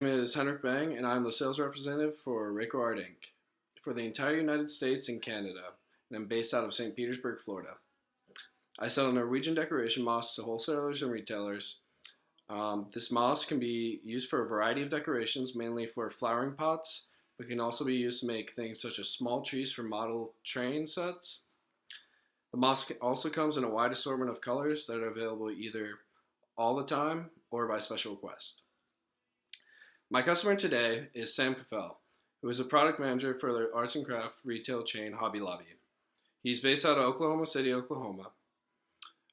My name is Henrik Bang, and I'm the sales representative for Rayco Art Inc. for the entire United States and Canada, and I'm based out of St. Petersburg, Florida. I sell Norwegian decoration moss to wholesalers and retailers. This moss can be used for a variety of decorations, mainly for flowering pots, but can also be used to make things such as small trees for model train sets. The moss also comes in a wide assortment of colors that are available either all the time or by special request. My customer today is Sam Caffell, who is a product manager for the arts and craft retail chain Hobby Lobby. He's based out of Oklahoma City, Oklahoma.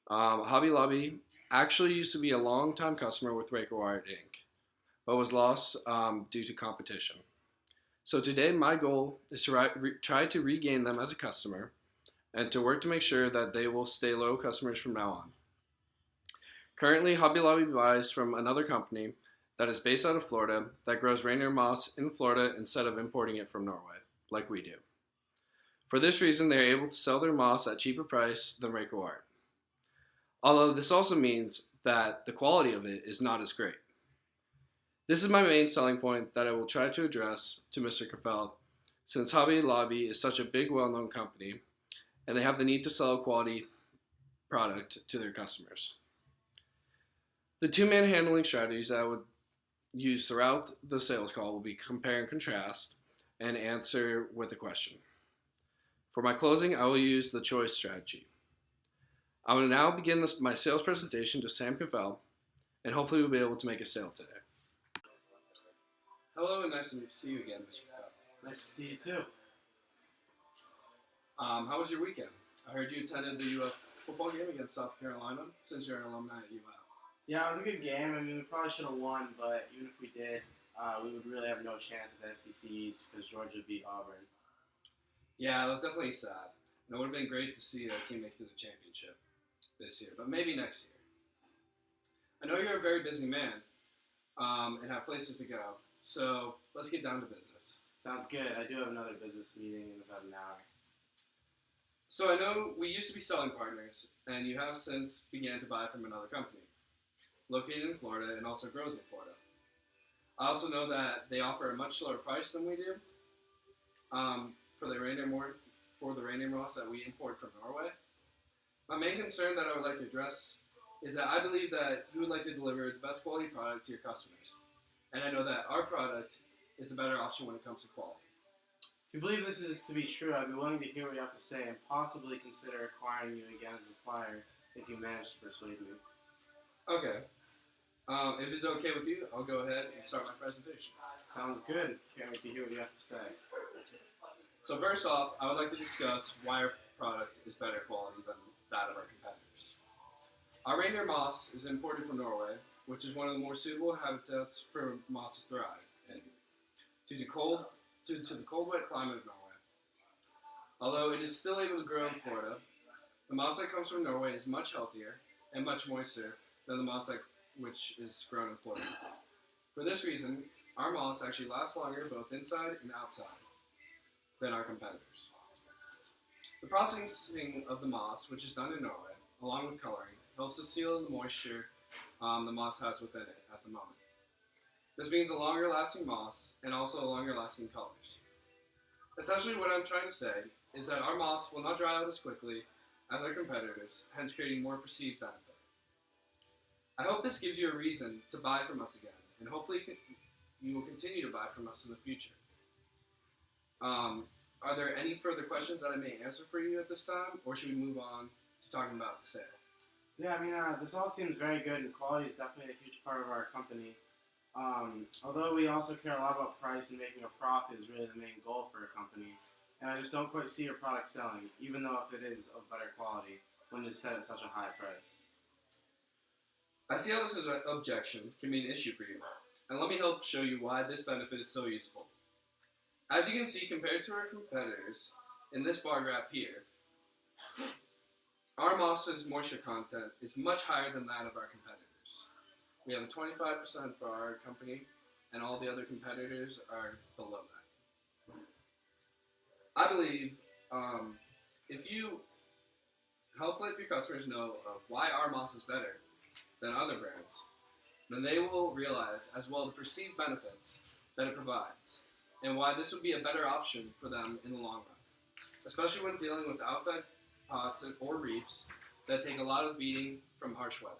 Hobby Lobby actually used to be a long-time customer with Rayco Art Inc., but was lost due to competition. So today, my goal is to try to regain them as a customer and to work to make sure that they will stay loyal customers from now on. Currently, Hobby Lobby buys from another company that is based out of Florida that grows reindeer moss in Florida instead of importing it from Norway, like we do. For this reason, they are able to sell their moss at a cheaper price than Rayco Art. Although this also means that the quality of it is not as great. This is my main selling point that I will try to address to Mr. Caffell, since Hobby Lobby is such a big, well-known company, and they have the need to sell a quality product to their customers. The two main handling strategies that I would use throughout the sales call will be compare and contrast and answer with a question. For my closing, I will use the choice strategy. I will now begin my sales presentation to Sam Caffell, and hopefully we'll be able to make a sale today. Hello, and nice to see you again, Mr. Caffell. Nice to see you too. How was your weekend? I heard you attended the UF football game against South Carolina, since you're an alumni at UF. Yeah, it was a good game. I mean, we probably should have won, but even if we did, we would really have no chance at the SEC East because Georgia beat Auburn. Yeah, it was definitely sad. And it would have been great to see our team make it to the championship this year, but maybe next year. I know you're a very busy man and have places to go, so let's get down to business. Sounds good. I do have another business meeting in about an hour. So I know we used to be selling partners, and you have since began to buy from another company, located in Florida and also grows in Florida. I also know that they offer a much lower price than we do for the reindeer moss that we import from Norway. My main concern that I would like to address is that I believe that you would like to deliver the best quality product to your customers, and I know that our product is a better option when it comes to quality. If you believe this is to be true, I'd be willing to hear what you have to say and possibly consider acquiring you again as a supplier if you manage to persuade me. Okay. If it's okay with you, I'll go ahead and start my presentation. Sounds good. Can't wait to hear what you have to say. So first off, I would like to discuss why our product is better quality than that of our competitors. Our reindeer moss is imported from Norway, which is one of the more suitable habitats for moss to thrive in, due to the cold, wet climate of Norway. Although it is still able to grow in Florida, the moss that comes from Norway is much healthier and much moister than the moss which is grown in Florida. For this reason, our moss actually lasts longer both inside and outside than our competitors. The processing of the moss, which is done in Norway, along with coloring, helps to seal the moisture the moss has within it at the moment. This means a longer lasting moss and also longer lasting colors. Essentially what I'm trying to say is that our moss will not dry out as quickly as our competitors, hence creating more perceived benefit. I hope this gives you a reason to buy from us again, and hopefully you will continue to buy from us in the future. Are there any further questions that I may answer for you at this time, or should we move on to talking about the sale? Yeah, I mean, this all seems very good, and quality is definitely a huge part of our company. Although we also care a lot about price and making a profit is really the main goal for a company, and I just don't quite see your product selling, even though if it is of better quality, when it's set at such a high price. I see how this objection can be an issue for you, and let me help show you why this benefit is so useful. As you can see, compared to our competitors in this bar graph here, our moss's moisture content is much higher than that of our competitors. We have a 25% for our company, and all the other competitors are below that. I believe if you help let your customers know of why our moss is better than other brands, then they will realize as well the perceived benefits that it provides and why this would be a better option for them in the long run, especially when dealing with outside pots or reefs that take a lot of beating from harsh weather.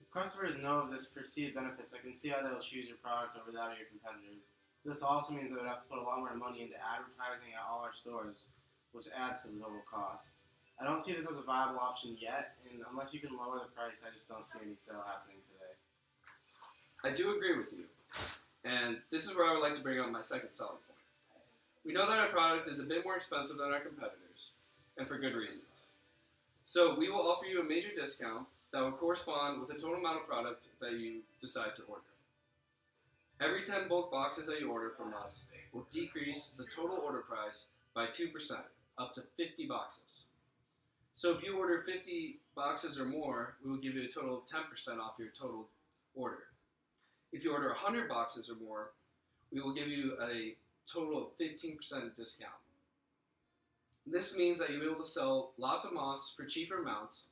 If customers know of this perceived benefits, I can see how they'll choose your product over that of your competitors. This also means that we have to put a lot more money into advertising at all our stores, which adds to the total cost. I don't see this as a viable option yet, and unless you can lower the price, I just don't see any sale happening today. I do agree with you, and this is where I would like to bring up my second selling point. We know that our product is a bit more expensive than our competitors, and for good reasons. So we will offer you a major discount that will correspond with the total amount of product that you decide to order. Every 10 bulk boxes that you order from us will decrease the total order price by 2%, up to 50 boxes. So if you order 50 boxes or more, we will give you a total of 10% off your total order. If you order 100 boxes or more, we will give you a total of 15% discount. This means that you'll be able to sell lots of moss for cheaper amounts,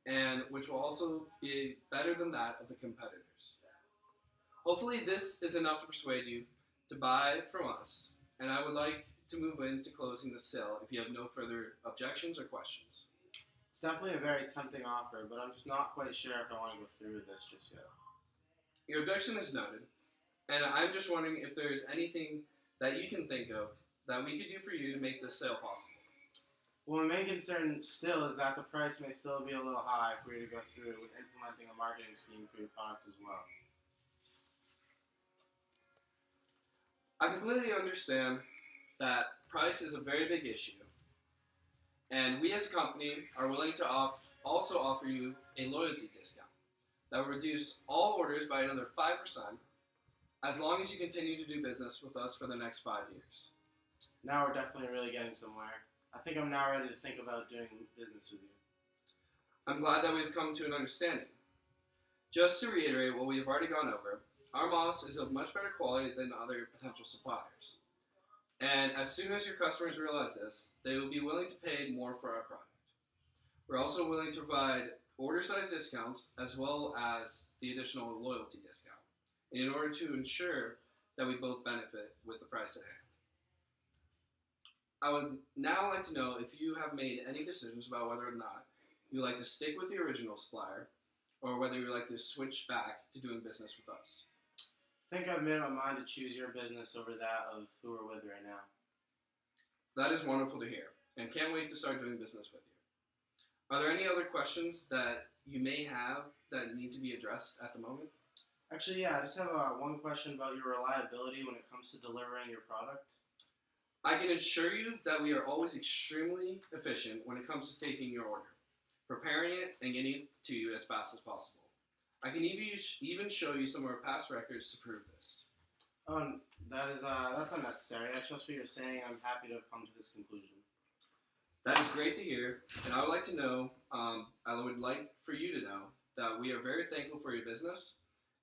and which will also be better than that of the competitors. Hopefully this is enough to persuade you to buy from us, and I would like to move into closing the sale if you have no further objections or questions. It's definitely a very tempting offer, but I'm just not quite sure if I want to go through with this just yet. Your objection is noted, and I'm just wondering if there's anything that you can think of that we could do for you to make this sale possible. Well, my main concern still is that the price may still be a little high for you to go through with implementing a marketing scheme for your product as well. I completely understand that price is a very big issue, and we as a company are willing to also offer you a loyalty discount that will reduce all orders by another 5% as long as you continue to do business with us for the next 5 years. Now we're definitely really getting somewhere. I think I'm now ready to think about doing business with you. I'm glad that we've come to an understanding. Just to reiterate what we have already gone over, our moss is of much better quality than other potential suppliers. And as soon as your customers realize this, they will be willing to pay more for our product. We're also willing to provide order size discounts as well as the additional loyalty discount in order to ensure that we both benefit with the price at hand. I would now like to know if you have made any decisions about whether or not you would like to stick with the original supplier or whether you would like to switch back to doing business with us. I think I've made up my mind to choose your business over that of who we're with right now. That is wonderful to hear, and can't wait to start doing business with you. Are there any other questions that you may have that need to be addressed at the moment? Actually, yeah, I just have one question about your reliability when it comes to delivering your product. I can assure you that we are always extremely efficient when it comes to taking your order, preparing it, and getting it to you as fast as possible. I can even show you some of our past records to prove this. Oh, that's unnecessary. I trust what you're saying. I'm happy to have come to this conclusion. That is great to hear, and I would like to know, I would like for you to know that we are very thankful for your business,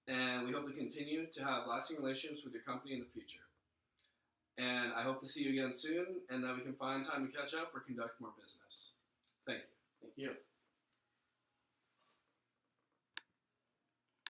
and we hope to continue to have lasting relationships with your company in the future. And I hope to see you again soon, and that we can find time to catch up or conduct more business. Thank you. Thank you.